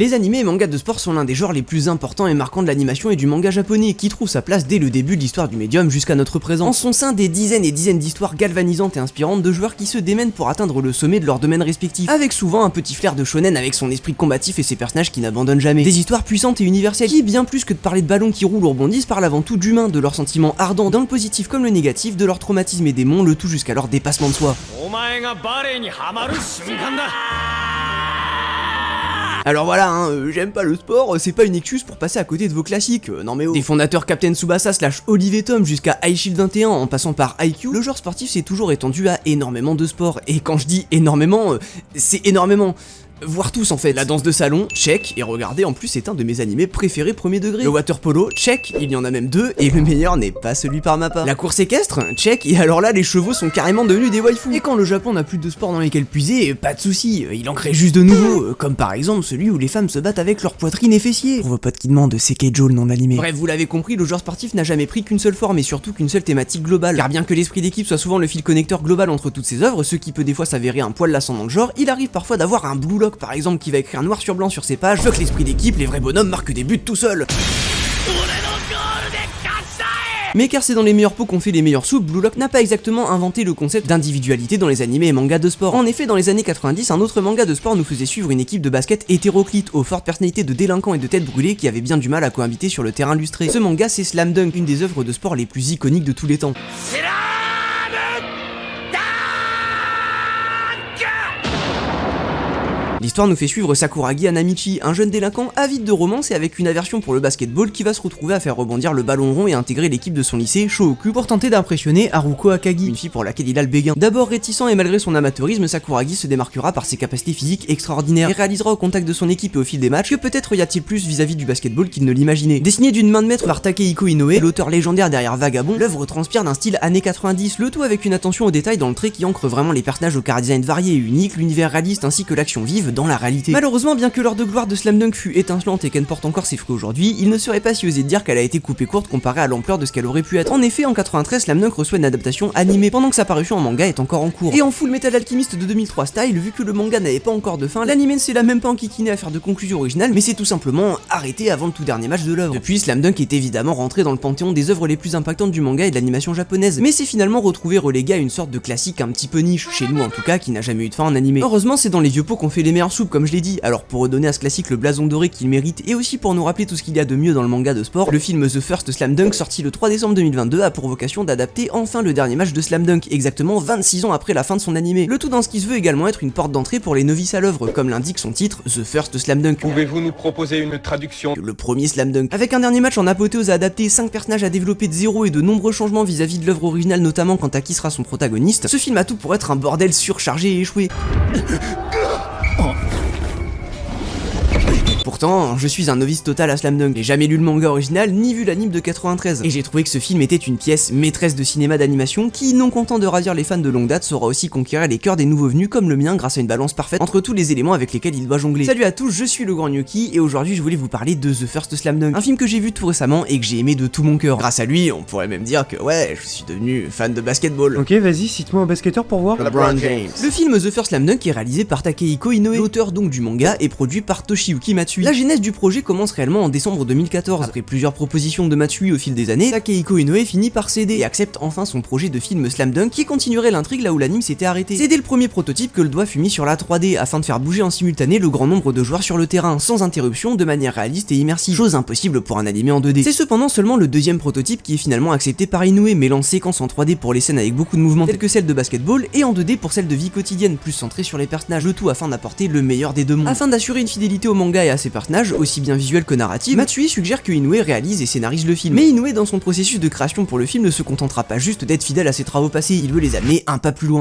Les animés et mangas de sport sont l'un des genres les plus importants et marquants de l'animation et du manga japonais, qui trouve sa place dès le début de l'histoire du médium jusqu'à notre présent. En son sein, des dizaines et dizaines d'histoires galvanisantes et inspirantes de joueurs qui se démènent pour atteindre le sommet de leur domaine respectif, avec souvent un petit flair de shonen avec son esprit combatif et ses personnages qui n'abandonnent jamais. Des histoires puissantes et universelles qui, bien plus que de parler de ballons qui roulent ou rebondissent, parlent avant tout d'humains, de leurs sentiments ardents, dans le positif comme le négatif, de leurs traumatismes et démons, le tout jusqu'à leur dépassement de soi. Alors voilà, j'aime pas le sport, c'est pas une excuse pour passer à côté de vos classiques, non mais oh. Des fondateurs Captain Tsubasa / Olive Tom jusqu'à High Shield 21 en passant par IQ, le genre sportif s'est toujours étendu à énormément de sports, et quand je dis énormément, c'est énormément. Voire tous en fait. La danse de salon, check, et regardez, en plus c'est un de mes animés préférés premier degré. Le water polo, check, il y en a même deux, et le meilleur n'est pas celui par ma part. La course équestre, check, et alors là les chevaux sont carrément devenus des waifus. Et quand le Japon n'a plus de sport dans lesquels puiser, pas de soucis, il en crée juste de nouveaux, comme par exemple celui où les femmes se battent avec leur poitrine et fessiers. Pour vos potes qui demandent, c'est Keijo le nom de l'animé. Bref, vous l'avez compris, le genre sportif n'a jamais pris qu'une seule forme et surtout qu'une seule thématique globale. Car bien que l'esprit d'équipe soit souvent le fil connecteur global entre toutes ces œuvres, ce qui peut des fois s'avérer un poil lassant dans le genre, il arrive parfois d'avoir un Blue Lock par exemple qui va écrire noir sur blanc sur ses pages, veut que l'esprit d'équipe, les vrais bonhommes marquent des buts tout seuls. Mais car c'est dans les meilleurs pots qu'on fait les meilleures soupes, Blue Lock n'a pas exactement inventé le concept d'individualité dans les animés et mangas de sport. En effet, dans les années 90, un autre manga de sport nous faisait suivre une équipe de basket hétéroclite, aux fortes personnalités de délinquants et de têtes brûlées qui avaient bien du mal à cohabiter sur le terrain lustré. Ce manga, c'est Slam Dunk, une des œuvres de sport les plus iconiques de tous les temps. L'histoire nous fait suivre Sakuragi Hanamichi, un jeune délinquant avide de romance et avec une aversion pour le basketball qui va se retrouver à faire rebondir le ballon rond et intégrer l'équipe de son lycée, Shohoku, pour tenter d'impressionner Haruko Akagi, une fille pour laquelle il a le béguin. D'abord réticent et malgré son amateurisme, Sakuragi se démarquera par ses capacités physiques extraordinaires et réalisera au contact de son équipe et au fil des matchs que peut-être y a-t-il plus vis-à-vis du basketball qu'il ne l'imaginait. Dessiné d'une main de maître par Takehiko Inoue, l'auteur légendaire derrière Vagabond, l'œuvre transpire d'un style années 90, le tout avec une attention aux détails dans le trait qui ancre vraiment les personnages au chara-design varié et unique, l'univers réaliste ainsi que l'action vive dans la réalité. Malheureusement, bien que l'heure de gloire de Slam Dunk fût étincelante et qu'elle porte encore ses fruits aujourd'hui, il ne serait pas si osé de dire qu'elle a été coupée courte comparée à l'ampleur de ce qu'elle aurait pu être. En effet, en 93, Slam Dunk reçoit une adaptation animée pendant que sa parution en manga est encore en cours. Et en Full Metal Alchemist de 2003 style, vu que le manga n'avait pas encore de fin, l'anime ne s'est là même pas enquiquiné à faire de conclusion originale, mais c'est tout simplement arrêté avant le tout dernier match de l'œuvre. Depuis, Slam Dunk est évidemment rentré dans le panthéon des œuvres les plus impactantes du manga et de l'animation japonaise, mais c'est finalement retrouvé relégué à une sorte de classique un petit peu niche, chez nous en tout cas, qui n'a jamais eu de fin en animé. Heureusement, c'est dans les vieux pots qu'on fait les meilleures soupes, comme je l'ai dit, alors pour redonner à ce classique le blason doré qu'il mérite et aussi pour nous rappeler tout ce qu'il y a de mieux dans le manga de sport, le film The First Slam Dunk sorti le 3 décembre 2022 a pour vocation d'adapter enfin le dernier match de Slam Dunk, exactement 26 ans après la fin de son animé. Le tout dans ce qui se veut également être une porte d'entrée pour les novices à l'œuvre, comme l'indique son titre, The First Slam Dunk. Pouvez-vous nous proposer une traduction? Le premier Slam Dunk. Avec un dernier match en apothéose à adapter, 5 personnages à développer de zéro et de nombreux changements vis-à-vis de l'œuvre originale, notamment quant à qui sera son protagoniste, ce film a tout pour être un bordel surchargé et échoué. Pourtant, je suis un novice total à Slam Dunk, j'ai jamais lu le manga original ni vu l'anime de 93, et j'ai trouvé que ce film était une pièce maîtresse de cinéma d'animation qui, non content de ravir les fans de longue date, saura aussi conquérir les cœurs des nouveaux venus comme le mien grâce à une balance parfaite entre tous les éléments avec lesquels il doit jongler. Salut à tous, je suis le Grand Gnocchi et aujourd'hui je voulais vous parler de The First Slam Dunk, un film que j'ai vu tout récemment et que j'ai aimé de tout mon cœur. Grâce à lui, on pourrait même dire que ouais, je suis devenu fan de basketball. Ok, vas-y, cite-moi un basketteur pour voir. LeBron James. Le film The First Slam Dunk est réalisé par Takehiko Inoue, l'auteur donc du manga, et produit par Toshiyuki Matsui. La genèse du projet commence réellement en décembre 2014. Après plusieurs propositions de Matsui au fil des années, Takehiko Inoue finit par céder et accepte enfin son projet de film Slam Dunk qui continuerait l'intrigue là où l'anime s'était arrêté. C'est dès le premier prototype que le doigt fut mis sur la 3D afin de faire bouger en simultané le grand nombre de joueurs sur le terrain, sans interruption, de manière réaliste et immersive, chose impossible pour un animé en 2D. C'est cependant seulement le deuxième prototype qui est finalement accepté par Inoue, mêlant séquences en 3D pour les scènes avec beaucoup de mouvements telles que celles de basketball et en 2D pour celles de vie quotidienne, plus centrées sur les personnages, le tout afin d'apporter le meilleur des deux mondes. Afin d'assurer une fidélité au manga et à ses personnages, aussi bien visuelle que narrative, Matsui suggère que Inoue réalise et scénarise le film. Mais Inoue, dans son processus de création pour le film, ne se contentera pas juste d'être fidèle à ses travaux passés, il veut les amener un pas plus loin.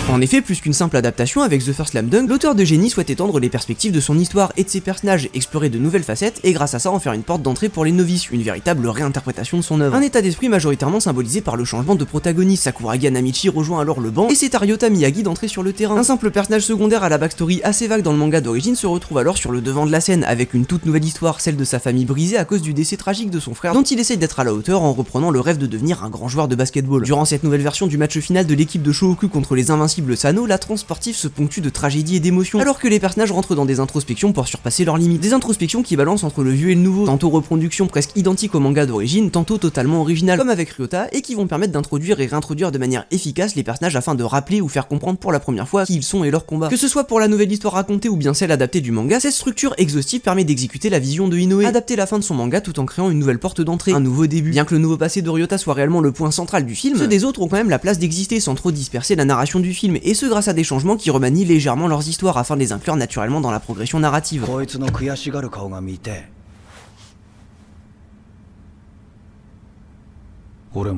En effet, plus qu'une simple adaptation avec The First Slam Dunk, l'auteur de génie souhaite étendre les perspectives de son histoire et de ses personnages, explorer de nouvelles facettes et grâce à ça en faire une porte d'entrée pour les novices, une véritable réinterprétation de son œuvre. Un état d'esprit majoritairement symbolisé par le changement de protagoniste. Sakuragi Hanamichi rejoint alors le banc et c'est Ryota Miyagi d'entrer sur le terrain. Un simple personnage secondaire à la backstory assez vague dans le manga d'origine se retrouve alors sur le devant de la scène avec une toute nouvelle histoire, celle de sa famille brisée à cause du décès tragique de son frère dont il essaye d'être à la hauteur en reprenant le rêve de devenir un grand joueur de basketball. Durant cette nouvelle version du match final de l'équipe de Shohoku contre les Invincibles l'invincible Sano, la transe sportive se ponctue de tragédie et d'émotion, alors que les personnages rentrent dans des introspections pour surpasser leurs limites. Des introspections qui balancent entre le vieux et le nouveau, tantôt reproduction presque identique au manga d'origine, tantôt totalement original, comme avec Ryota, et qui vont permettre d'introduire et réintroduire de manière efficace les personnages afin de rappeler ou faire comprendre pour la première fois qui ils sont et leur combat. Que ce soit pour la nouvelle histoire racontée ou bien celle adaptée du manga, cette structure exhaustive permet d'exécuter la vision de Inoue, adapter la fin de son manga tout en créant une nouvelle porte d'entrée, un nouveau début. Bien que le nouveau passé de Ryota soit réellement le point central du film, ceux des autres ont quand même la place d'exister sans trop disperser la narration du film, et ce grâce à des changements qui remanient légèrement leurs histoires afin de les inclure naturellement dans la progression narrative.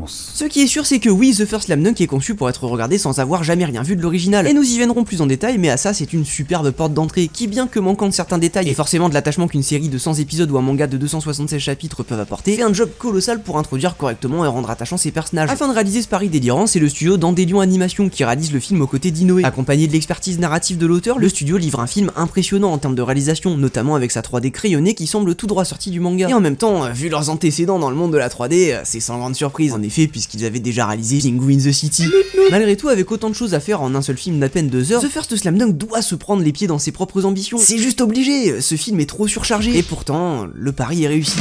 Ce qui est sûr, c'est que oui, The First Slam Dunk est conçu pour être regardé sans avoir jamais rien vu de l'original, et nous y viendrons plus en détail, mais à ça c'est une superbe porte d'entrée, qui bien que manquant de certains détails, et forcément de l'attachement qu'une série de 100 épisodes ou un manga de 276 chapitres peuvent apporter, fait un job colossal pour introduire correctement et rendre attachant ses personnages. Afin de réaliser ce pari délirant, c'est le studio Dandelion Animation qui réalise le film aux côtés d'Inoue. Accompagné de l'expertise narrative de l'auteur, le studio livre un film impressionnant en termes de réalisation, notamment avec sa 3D crayonnée qui semble tout droit sortie du manga. Et en même temps, vu leurs antécédents dans le monde de la 3D, c'est sans grande surprise. En effet, puisqu'ils avaient déjà réalisé Penguin the City. Malgré tout, avec autant de choses à faire en un seul film d'à peine 2 heures, The First Slam Dunk doit se prendre les pieds dans ses propres ambitions. C'est juste obligé, ce film est trop surchargé. Et pourtant, le pari est réussi.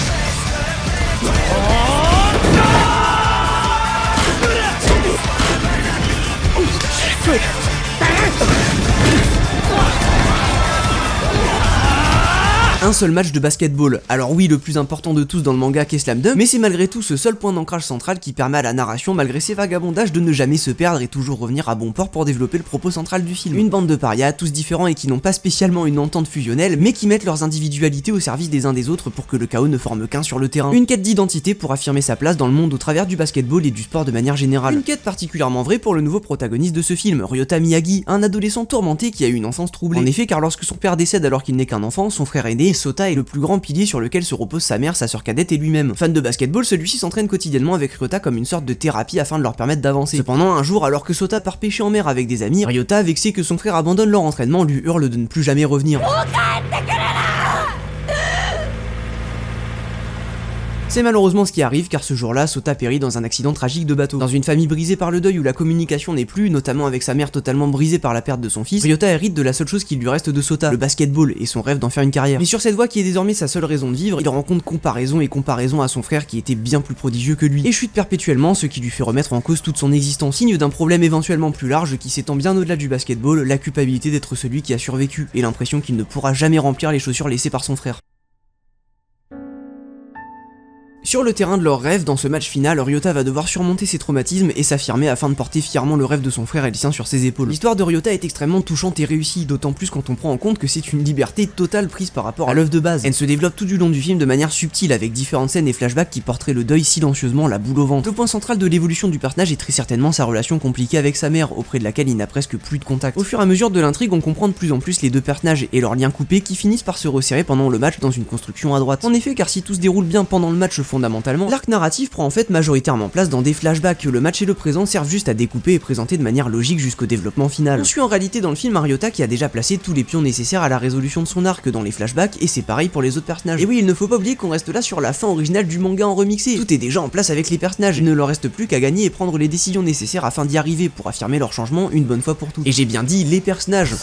Un seul match de basketball. Alors oui, le plus important de tous dans le manga qu'est Slam Dunk, mais c'est malgré tout ce seul point d'ancrage central qui permet à la narration, malgré ses vagabondages, de ne jamais se perdre et toujours revenir à bon port pour développer le propos central du film. Une bande de parias, tous différents et qui n'ont pas spécialement une entente fusionnelle, mais qui mettent leurs individualités au service des uns des autres pour que le chaos ne forme qu'un sur le terrain. Une quête d'identité pour affirmer sa place dans le monde au travers du basketball et du sport de manière générale. Une quête particulièrement vraie pour le nouveau protagoniste de ce film, Ryota Miyagi, un adolescent tourmenté qui a eu une enfance troublée. En effet, car lorsque son père décède alors qu'il n'est qu'un enfant, son frère aîné, Sota, est le plus grand pilier sur lequel se repose sa mère, sa sœur cadette et lui-même. Fan de basketball, celui-ci s'entraîne quotidiennement avec Ryota comme une sorte de thérapie afin de leur permettre d'avancer. Cependant, un jour, alors que Sota part pêcher en mer avec des amis, Ryota, vexé que son frère abandonne leur entraînement, lui hurle de ne plus jamais revenir. C'est malheureusement ce qui arrive car ce jour-là, Sota périt dans un accident tragique de bateau. Dans une famille brisée par le deuil où la communication n'est plus, notamment avec sa mère totalement brisée par la perte de son fils, Ryota hérite de la seule chose qui lui reste de Sota, le basketball et son rêve d'en faire une carrière. Mais sur cette voie qui est désormais sa seule raison de vivre, il rencontre comparaison à son frère qui était bien plus prodigieux que lui, et chute perpétuellement, ce qui lui fait remettre en cause toute son existence, signe d'un problème éventuellement plus large qui s'étend bien au-delà du basketball, la culpabilité d'être celui qui a survécu, et l'impression qu'il ne pourra jamais remplir les chaussures laissées par son frère. Sur le terrain de leur rêve, dans ce match final, Ryota va devoir surmonter ses traumatismes et s'affirmer afin de porter fièrement le rêve de son frère et le sien sur ses épaules. L'histoire de Ryota est extrêmement touchante et réussie, d'autant plus quand on prend en compte que c'est une liberté totale prise par rapport à l'œuvre de base. Elle se développe tout du long du film de manière subtile, avec différentes scènes et flashbacks qui porteraient le deuil silencieusement, la boule au ventre. Le point central de l'évolution du personnage est très certainement sa relation compliquée avec sa mère, auprès de laquelle il n'a presque plus de contact. Au fur et à mesure de l'intrigue, on comprend de plus en plus les deux personnages et leurs liens coupés qui finissent par se resserrer pendant le match dans une construction à droite. En effet, car si tout se déroule bien pendant le match fondamentalement, l'arc narratif prend en fait majoritairement place dans des flashbacks que le match et le présent servent juste à découper et présenter de manière logique jusqu'au développement final. On suit en réalité dans le film un Ryota qui a déjà placé tous les pions nécessaires à la résolution de son arc dans les flashbacks, et c'est pareil pour les autres personnages. Et oui, il ne faut pas oublier qu'on reste là sur la fin originale du manga en remixé. Tout est déjà en place avec les personnages, il ne leur reste plus qu'à gagner et prendre les décisions nécessaires afin d'y arriver pour affirmer leur changement une bonne fois pour toutes. Et j'ai bien dit les personnages.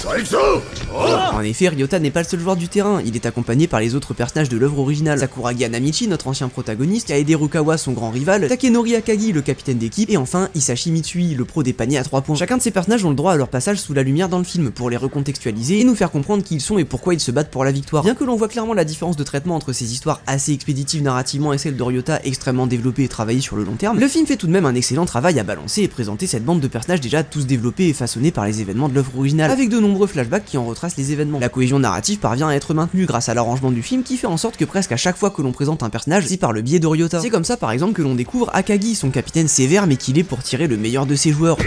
En effet, Ryota n'est pas le seul joueur du terrain, il est accompagné par les autres personnages de l'œuvre originale. Sakuragi Hanamichi, notre ancien protagoniste, Kaede Rukawa, son grand rival, Takenori Akagi, le capitaine d'équipe, et enfin Hisashi Mitsui, le pro des paniers à 3 points. Chacun de ces personnages ont le droit à leur passage sous la lumière dans le film pour les recontextualiser et nous faire comprendre qui ils sont et pourquoi ils se battent pour la victoire. Bien que l'on voit clairement la différence de traitement entre ces histoires assez expéditives narrativement et celles de Ryota extrêmement développées et travaillées sur le long terme, le film fait tout de même un excellent travail à balancer et présenter cette bande de personnages déjà tous développés et façonnés par les événements de l'œuvre originale, avec de nombreux flashbacks qui en retracent les événements. La cohésion narrative parvient à être maintenue grâce à l'arrangement du film qui fait en sorte que presque à chaque fois que l'on présente un personnage, c'est par le biais de Ryota. C'est comme ça par exemple que l'on découvre Akagi, son capitaine sévère mais qu'il est pour tirer le meilleur de ses joueurs.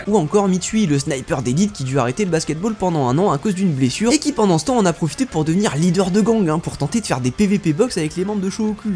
Ou encore Mitsui, le sniper d'élite qui dut arrêter le basketball pendant un an à cause d'une blessure et qui pendant ce temps en a profité pour devenir leader de gang, pour tenter de faire des PVP box avec les membres de Shohoku.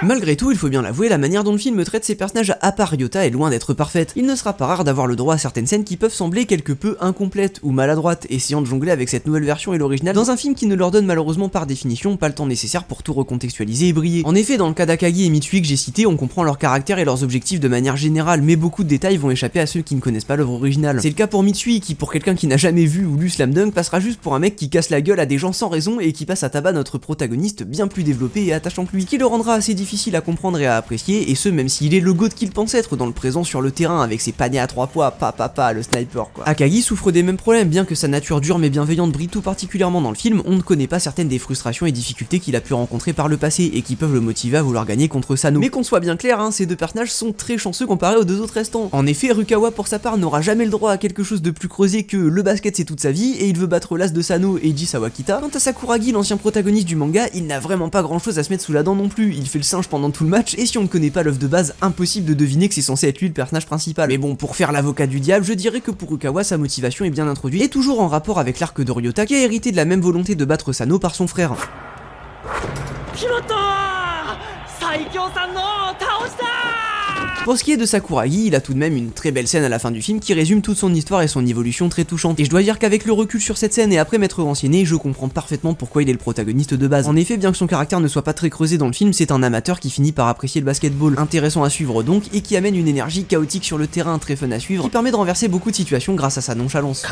Malgré tout, il faut bien l'avouer, la manière dont le film traite ses personnages à part Ryota est loin d'être parfaite. Il ne sera pas rare d'avoir le droit à certaines scènes qui peuvent sembler quelque peu incomplètes ou maladroites, essayant de jongler avec cette nouvelle version et l'original dans un film qui ne leur donne malheureusement par définition pas le temps nécessaire pour tout recontextualiser et briller. En effet, dans le cas d'Akagi et Mitsui que j'ai cité, on comprend leur caractère et leurs objectifs de manière générale, mais beaucoup de détails vont échapper à ceux qui ne connaissent pas l'œuvre originale. C'est le cas pour Mitsui, qui pour quelqu'un qui n'a jamais vu ou lu Slam Dunk passera juste pour un mec qui casse la gueule à des gens sans raison et qui passe à tabac notre protagoniste bien plus développé et attachant que lui, ce qui le rendra assez difficile à comprendre et à apprécier, et ce même s'il est le goat qu'il pense être dans le présent sur le terrain avec ses paniers à 3 poids, le sniper quoi. Akagi souffre des mêmes problèmes, bien que sa nature dure mais bienveillante brille tout particulièrement dans le film, on ne connaît pas certaines des frustrations et difficultés qu'il a pu rencontrer par le passé et qui peuvent le motiver à vouloir gagner contre Sano. Mais qu'on soit bien clair, ces deux personnages sont très chanceux comparés aux deux autres restants. En effet, Rukawa pour sa part n'aura jamais le droit à quelque chose de plus creusé que le basket c'est toute sa vie et il veut battre l'as de Sano Eiji Sawakita. Quant à Sakuragi, l'ancien protagoniste du manga, il n'a vraiment pas grand chose à se mettre sous la dent non plus, il fait le singe pendant tout le match et si on ne connaît pas l'œuvre de base, impossible de deviner que c'est censé être lui le personnage principal. Mais bon, pour faire l'avocat du diable, je dirais que pour Rukawa, sa motivation est bien introduite et toujours en rapport avec l'arc de Ryota qui a hérité de la même volonté de battre Sano par son frère. Pour ce qui est de Sakuragi, il a tout de même une très belle scène à la fin du film qui résume toute son histoire et son évolution très touchante. Et je dois dire qu'avec le recul sur cette scène et après m'être renseigné, je comprends parfaitement pourquoi il est le protagoniste de base. En effet, bien que son caractère ne soit pas très creusé dans le film, c'est un amateur qui finit par apprécier le basketball, intéressant à suivre donc, et qui amène une énergie chaotique sur le terrain très fun à suivre, qui permet de renverser beaucoup de situations grâce à sa nonchalance.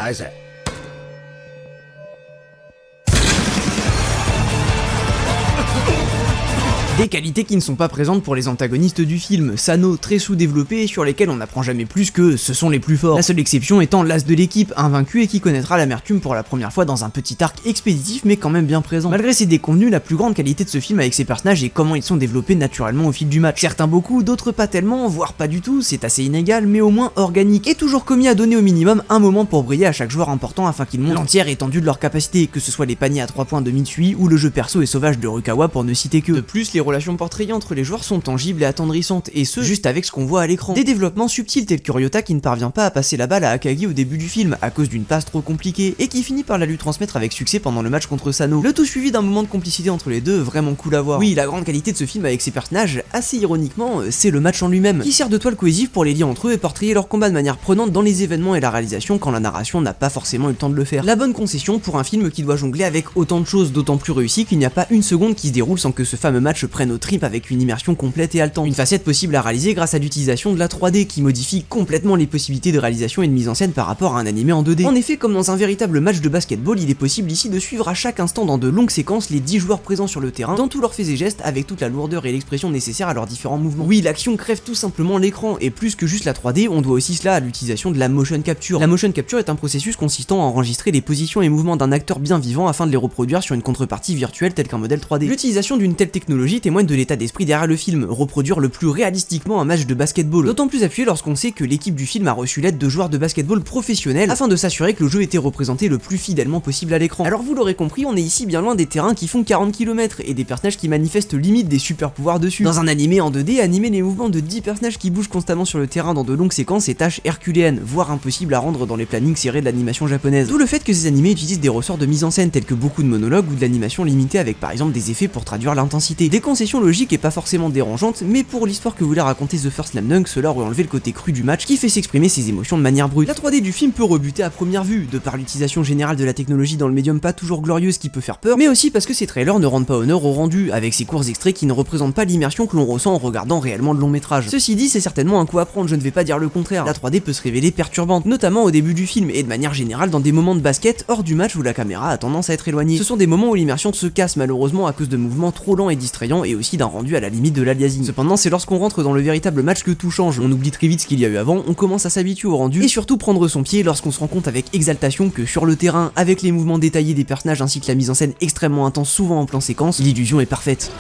Des qualités qui ne sont pas présentes pour les antagonistes du film, Sano très sous-développé et sur lesquels on n'apprend jamais plus que ce sont les plus forts. La seule exception étant l'as de l'équipe, invaincu et qui connaîtra l'amertume pour la première fois dans un petit arc expéditif mais quand même bien présent. Malgré ces déconvenus, la plus grande qualité de ce film avec ses personnages est comment ils sont développés naturellement au fil du match. Certains beaucoup, d'autres pas tellement, voire pas du tout, c'est assez inégal mais au moins organique et toujours commis à donner au minimum un moment pour briller à chaque joueur important afin qu'ils montrent l'entière étendue de leur capacité, que ce soit les paniers à 3 points de Mitsui ou le jeu perso et sauvage de Rukawa pour ne citer que. De plus, les relations portrayées entre les joueurs sont tangibles et attendrissantes, et ce, juste avec ce qu'on voit à l'écran. Des développements subtils tels que Ryota qui ne parvient pas à passer la balle à Akagi au début du film, à cause d'une passe trop compliquée, et qui finit par la lui transmettre avec succès pendant le match contre Sano. Le tout suivi d'un moment de complicité entre les deux, vraiment cool à voir. Oui, la grande qualité de ce film avec ses personnages, assez ironiquement, c'est le match en lui-même, qui sert de toile cohésive pour les lier entre eux et portrayer leur combat de manière prenante dans les événements et la réalisation quand la narration n'a pas forcément eu le temps de le faire. La bonne concession pour un film qui doit jongler avec autant de choses, d'autant plus réussi qu'il n'y a pas une seconde qui se déroule sans que ce fameux match prenne aux tripes avec une immersion complète et haletante. Une facette possible à réaliser grâce à l'utilisation de la 3D qui modifie complètement les possibilités de réalisation et de mise en scène par rapport à un animé en 2D. En effet, comme dans un véritable match de basketball, il est possible ici de suivre à chaque instant dans de longues séquences les 10 joueurs présents sur le terrain, dans tous leurs faits et gestes, avec toute la lourdeur et l'expression nécessaires à leurs différents mouvements. Oui, l'action crève tout simplement l'écran, et plus que juste la 3D, on doit aussi cela à l'utilisation de la motion capture. La motion capture est un processus consistant à enregistrer les positions et mouvements d'un acteur bien vivant afin de les reproduire sur une contrepartie virtuelle telle qu'un modèle 3D. L'utilisation d'une telle technologie témoigne de l'état d'esprit derrière le film, reproduire le plus réalistiquement un match de basketball. D'autant plus appuyé lorsqu'on sait que l'équipe du film a reçu l'aide de joueurs de basketball professionnels afin de s'assurer que le jeu était représenté le plus fidèlement possible à l'écran. Alors vous l'aurez compris, on est ici bien loin des terrains qui font 40 km et des personnages qui manifestent limite des super pouvoirs dessus. Dans un animé en 2D, animer les mouvements de 10 personnages qui bougent constamment sur le terrain dans de longues séquences est tâche herculéenne, voire impossible à rendre dans les plannings serrés de l'animation japonaise. D'où le fait que ces animés utilisent des ressorts de mise en scène tels que beaucoup de monologues ou de l'animation limitée avec par exemple des effets pour traduire l'intensité. Des concessions logiques et pas forcément dérangeantes, mais pour l'histoire que voulait raconter The First Slam Dunk, cela aurait enlevé le côté cru du match qui fait s'exprimer ses émotions de manière brute. La 3D du film peut rebuter à première vue, de par l'utilisation générale de la technologie dans le médium pas toujours glorieuse qui peut faire peur, mais aussi parce que ces trailers ne rendent pas honneur au rendu, avec ces courts extraits qui ne représentent pas l'immersion que l'on ressent en regardant réellement le long métrage. Ceci dit, c'est certainement un coup à prendre, je ne vais pas dire le contraire. La 3D peut se révéler perturbante, notamment au début du film, et de manière générale dans des moments de basket hors du match où la caméra a tendance à être éloignée. Ce sont des moments où l'immersion se casse malheureusement à cause de mouvements trop lents et distrayants et aussi d'un rendu à la limite de l'aliasing. Cependant, c'est lorsqu'on rentre dans le véritable match que tout change, on oublie très vite ce qu'il y a eu avant, on commence à s'habituer au rendu et surtout prendre son pied lorsqu'on se rend compte avec exaltation que sur le terrain, avec les mouvements détaillés des personnages ainsi que la mise en scène extrêmement intense souvent en plan séquence, l'illusion est parfaite.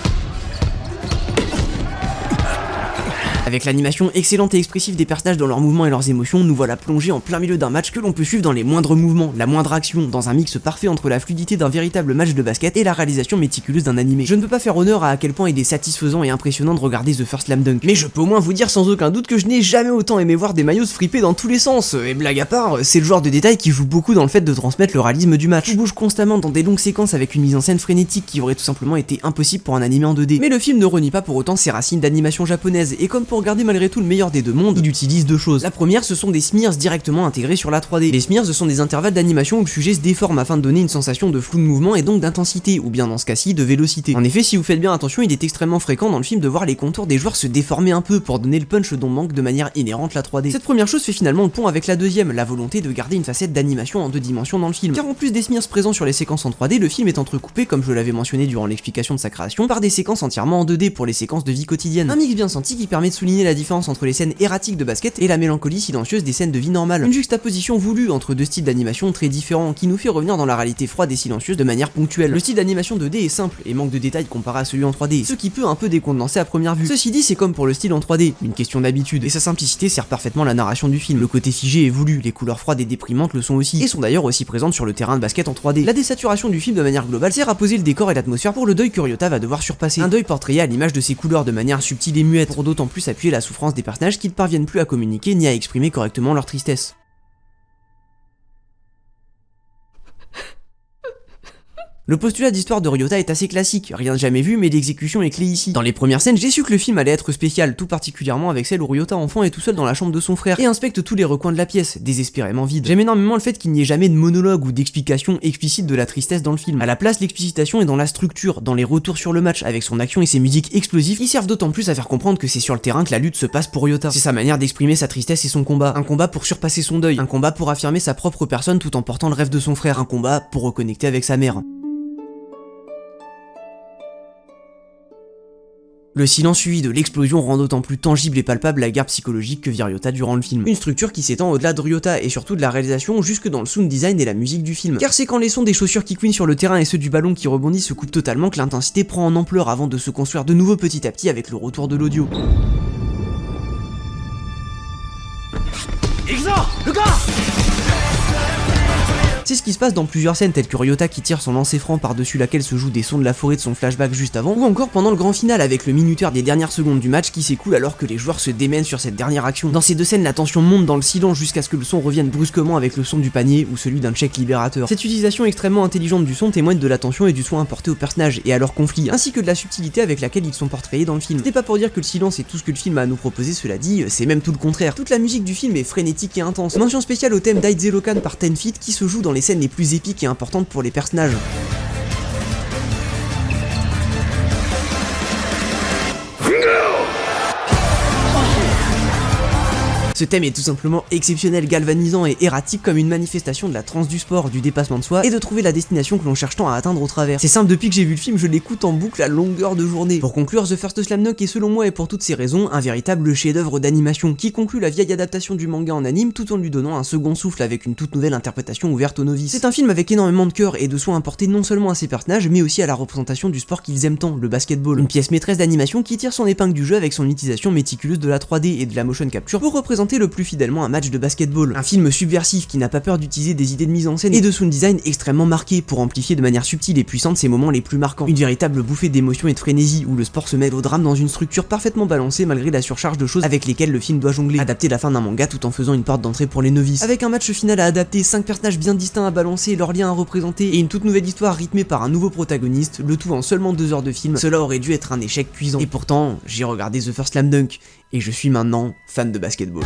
Avec l'animation excellente et expressive des personnages dans leurs mouvements et leurs émotions, nous voilà plongés en plein milieu d'un match que l'on peut suivre dans les moindres mouvements, la moindre action, dans un mix parfait entre la fluidité d'un véritable match de basket et la réalisation méticuleuse d'un animé. Je ne peux pas faire honneur à quel point il est satisfaisant et impressionnant de regarder The First Slam Dunk, mais je peux au moins vous dire sans aucun doute que je n'ai jamais autant aimé voir des maillots se friper dans tous les sens, et blague à part, c'est le genre de détail qui joue beaucoup dans le fait de transmettre le réalisme du match. Tout bouge constamment dans des longues séquences avec une mise en scène frénétique qui aurait tout simplement été impossible pour un animé en 2D. Mais le film ne renie pas pour autant ses racines d'animation japonaise, et comme pour garder malgré tout le meilleur des deux mondes, il utilise deux choses. La première, ce sont des smears directement intégrés sur la 3D. Les smears, ce sont des intervalles d'animation où le sujet se déforme afin de donner une sensation de flou de mouvement et donc d'intensité, ou bien dans ce cas-ci, de vélocité. En effet, si vous faites bien attention, il est extrêmement fréquent dans le film de voir les contours des joueurs se déformer un peu pour donner le punch dont manque de manière inhérente la 3D. Cette première chose fait finalement le pont avec la deuxième, la volonté de garder une facette d'animation en 2 dimensions dans le film. Car en plus des smears présents sur les séquences en 3D, le film est entrecoupé, comme je l'avais mentionné durant l'explication de sa création, par des séquences entièrement en 2D pour les séquences de vie quotidienne. Un mix bien senti qui permet de souligner la différence entre les scènes erratiques de basket et la mélancolie silencieuse des scènes de vie normale. Une juxtaposition voulue entre deux styles d'animation très différents qui nous fait revenir dans la réalité froide et silencieuse de manière ponctuelle. Le style d'animation 2D est simple et manque de détails comparé à celui en 3D, ce qui peut un peu décontenancer à première vue. Ceci dit, c'est comme pour le style en 3D, une question d'habitude, et sa simplicité sert parfaitement la narration du film. Le côté figé est voulu, les couleurs froides et déprimantes le sont aussi, et sont d'ailleurs aussi présentes sur le terrain de basket en 3D. La désaturation du film de manière globale sert à poser le décor et l'atmosphère pour le deuil que Ryota va devoir surpasser. Un deuil portrayé à l'image de ses couleurs de manière subtile et muette, pour d'autant plus appuyer la souffrance des personnages qui ne parviennent plus à communiquer ni à exprimer correctement leur tristesse. Le postulat d'histoire de Ryota est assez classique, rien de jamais vu mais l'exécution est clé ici. Dans les premières scènes, j'ai su que le film allait être spécial, tout particulièrement avec celle où Ryota enfant est tout seul dans la chambre de son frère et inspecte tous les recoins de la pièce, désespérément vide. J'aime énormément le fait qu'il n'y ait jamais de monologue ou d'explication explicite de la tristesse dans le film. À la place, l'explicitation est dans la structure, dans les retours sur le match, avec son action et ses musiques explosives qui servent d'autant plus à faire comprendre que c'est sur le terrain que la lutte se passe pour Ryota. C'est sa manière d'exprimer sa tristesse et son combat, un combat pour surpasser son deuil, un combat pour affirmer sa propre personne tout en portant le rêve de son frère, un combat pour reconnecter avec sa mère. Le silence suivi de l'explosion rend d'autant plus tangible et palpable la guerre psychologique que vit Ryota durant le film. Une structure qui s'étend au-delà de Ryota et surtout de la réalisation jusque dans le sound design et la musique du film. Car c'est quand les sons des chaussures qui couinent sur le terrain et ceux du ballon qui rebondit se coupent totalement que l'intensité prend en ampleur avant de se construire de nouveau petit à petit avec le retour de l'audio. C'est ce qui se passe dans plusieurs scènes telles que Ryota qui tire son lancer franc par-dessus laquelle se jouent des sons de la forêt de son flashback juste avant, ou encore pendant le grand final avec le minuteur des dernières secondes du match qui s'écoule alors que les joueurs se démènent sur cette dernière action. Dans ces deux scènes, la tension monte dans le silence jusqu'à ce que le son revienne brusquement avec le son du panier ou celui d'un check libérateur. Cette utilisation extrêmement intelligente du son témoigne de l'attention et du soin apporté aux personnages et à leurs conflits, ainsi que de la subtilité avec laquelle ils sont portrayés dans le film. Ce n'est pas pour dire que le silence est tout ce que le film a à nous proposer, cela dit, c'est même tout le contraire. Toute la musique du film est frénétique et intense. Mention spéciale au thème d'Aidze Lokan par 10 Feet qui se joue dans les scènes les plus épiques et importante pour les personnages. Ce thème est tout simplement exceptionnel, galvanisant et erratique comme une manifestation de la transe du sport, du dépassement de soi et de trouver la destination que l'on cherche tant à atteindre au travers. C'est simple, depuis que j'ai vu le film, je l'écoute en boucle à longueur de journée. Pour conclure, The First Slam Dunk est selon moi et pour toutes ces raisons un véritable chef-d'œuvre d'animation qui conclut la vieille adaptation du manga en anime tout en lui donnant un second souffle avec une toute nouvelle interprétation ouverte aux novices. C'est un film avec énormément de cœur et de soin apportés non seulement à ses personnages mais aussi à la représentation du sport qu'ils aiment tant, le basketball. Une pièce maîtresse d'animation qui tire son épingle du jeu avec son utilisation méticuleuse de la 3D et de la motion capture pour représenter le plus fidèlement un match de basketball. Un film subversif qui n'a pas peur d'utiliser des idées de mise en scène et de sound design extrêmement marquées pour amplifier de manière subtile et puissante ses moments les plus marquants. Une véritable bouffée d'émotion et de frénésie où le sport se mêle au drame dans une structure parfaitement balancée malgré la surcharge de choses avec lesquelles le film doit jongler. Adapter la fin d'un manga tout en faisant une porte d'entrée pour les novices. Avec un match final à adapter, 5 personnages bien distincts à balancer, leurs liens à représenter et une toute nouvelle histoire rythmée par un nouveau protagoniste, le tout en seulement 2 heures de film, cela aurait dû être un échec cuisant. Et pourtant, j'ai regardé The First Slam Dunk et je suis maintenant fan de basketball.